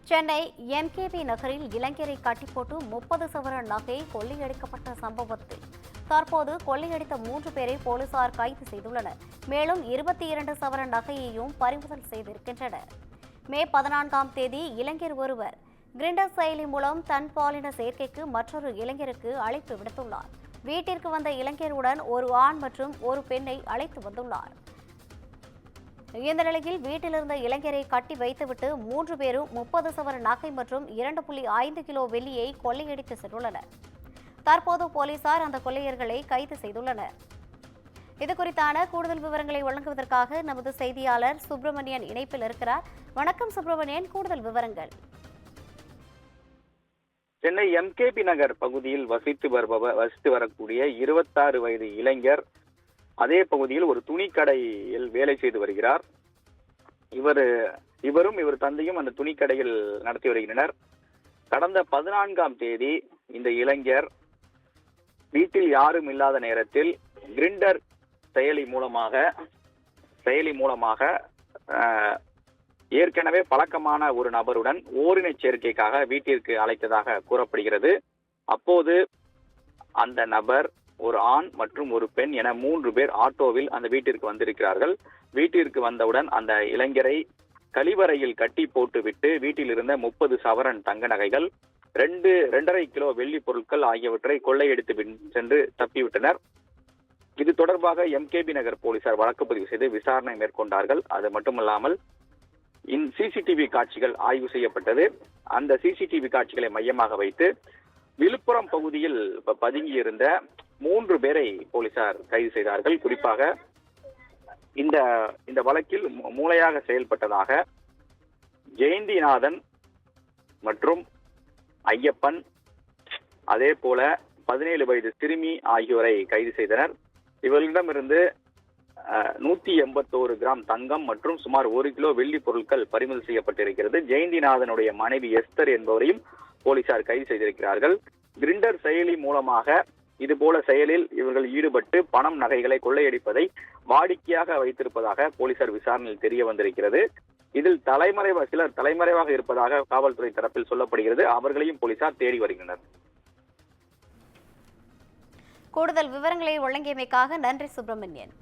Chennai MKB நகரில் இளைஞரை கட்டிப்போட்டு 30 சவரன் நகை கொள்ளையடிக்கப்பட்ட சம்பவத்தில் தற்போது கொள்ளையடித்த 3 பேரை போலீசார் கைது செய்துள்ளனர். மேலும் 22 சவரன் நகையையும் பறிமுதல் செய்திருக்கின்றனர். மே 14ஆம் தேதி இளைஞர் ஒருவர் கிரிண்டர் செயலி மூலம் தன் பாலின சேர்க்கைக்கு மற்றொரு இளைஞருக்கு அழைப்பு விடுத்துள்ளார். வீட்டிற்கு வந்த இளைஞருடன் ஒரு ஆண் மற்றும் ஒரு பெண்ணை அழைத்து வந்துள்ளார். இந்த நிலையில் வீட்டிலிருந்த இளைஞரை கட்டி வைத்துவிட்டு 3 பேரும் 30 சவரன் நகை மற்றும் 2.5 கிலோ வெள்ளியை கொள்ளையடித்து சென்றுள்ளனர். தற்போது போலீசார் அந்த கொள்ளையர்களை கைது செய்துள்ளனர். இதுகுறித்தான கூடுதல் விவரங்களை வழங்குவதற்காக நமது செய்தியாளர் சுப்பிரமணியன் இணைப்பில் இருக்கிறார். வணக்கம் சுப்பிரமணியன், கூடுதல் விவரங்கள். சென்னை எம்கேபி நகர் பகுதியில் வசித்து வரக்கூடிய 26 வயது இளைஞர் அதே பகுதியில் ஒரு துணிக்கடையில் வேலை செய்து வருகிறார். இவரும் இவர் தந்தையும் அந்த துணிக்கடையில் நடத்தி வருகின்றனர். கடந்த 14ஆம் தேதி இந்த இளைஞர் வீட்டில் யாரும் இல்லாத நேரத்தில் கிரிண்டர் செயலி மூலமாக ஏற்கனவே பழக்கமான ஒரு நபருடன் ஓரின சேர்க்கைக்காக வீட்டிற்கு அழைத்ததாக கூறப்படுகிறது. அப்போது அந்த நபர் ஒரு ஆண் மற்றும் ஒரு பெண் என 3 பேர் ஆட்டோவில் அந்த வீட்டிற்கு வந்திருக்கிறார்கள். வீட்டிற்கு வந்தவுடன் அந்த இளைஞரை கழிவறையில் கட்டி போட்டுவிட்டு வீட்டில் இருந்த 30 சவரன் தங்க நகைகள், 2.5 கிலோ வெள்ளி பொருட்கள் ஆகியவற்றை கொள்ளையடித்து சென்று தப்பிவிட்டனர். இது தொடர்பாக எம்கேபி நகர் போலீசார் வழக்கு பதிவு செய்து விசாரணை மேற்கொண்டார்கள். அது மட்டுமல்லாமல் சிசிடிவி காட்சிகள் ஆய்வு செய்யப்பட்டது. அந்த சிசிடிவி காட்சிகளை மையமாக வைத்து விழுப்புரம் பகுதியில் பதுங்கியிருந்த 3 பேரை போலீசார் கைது செய்தார்கள். குறிப்பாக இந்த வழக்கில் மூளையாக செயல்பட்டதாக ஜெயந்திநாதன் மற்றும் ஐயப்பன், அதே போல 17 வயது சிறுமி ஆகியோரை கைது செய்தனர். இவர்களிடமிருந்து 181 கிராம் தங்கம் மற்றும் சுமார் 1 கிலோ வெள்ளி பொருட்கள் பறிமுதல் செய்யப்பட்டிருக்கிறது. ஜெயந்திநாதனுடைய மனைவி எஸ்தர் என்பவரையும் போலீசார் கைது செய்திருக்கிறார்கள். கிரிண்டர் செயலி மூலமாக இதுபோல செயலில் இவர்கள் ஈடுபட்டு பணம் நகைகளை கொள்ளையடிப்பதை வாடிக்கையாக வைத்திருப்பதாக போலீசார் விசாரணையில் தெரிய வந்திருக்கிறது. இதில் சிலர் தலைமறைவாக இருப்பதாக காவல்துறை தரப்பில் சொல்லப்படுகிறது. அவர்களையும் போலீசார் தேடி வருகின்றனர். கூடுதல் விவரங்களை வழங்கியமைக்காக நன்றி சுப்பிரமணியன்.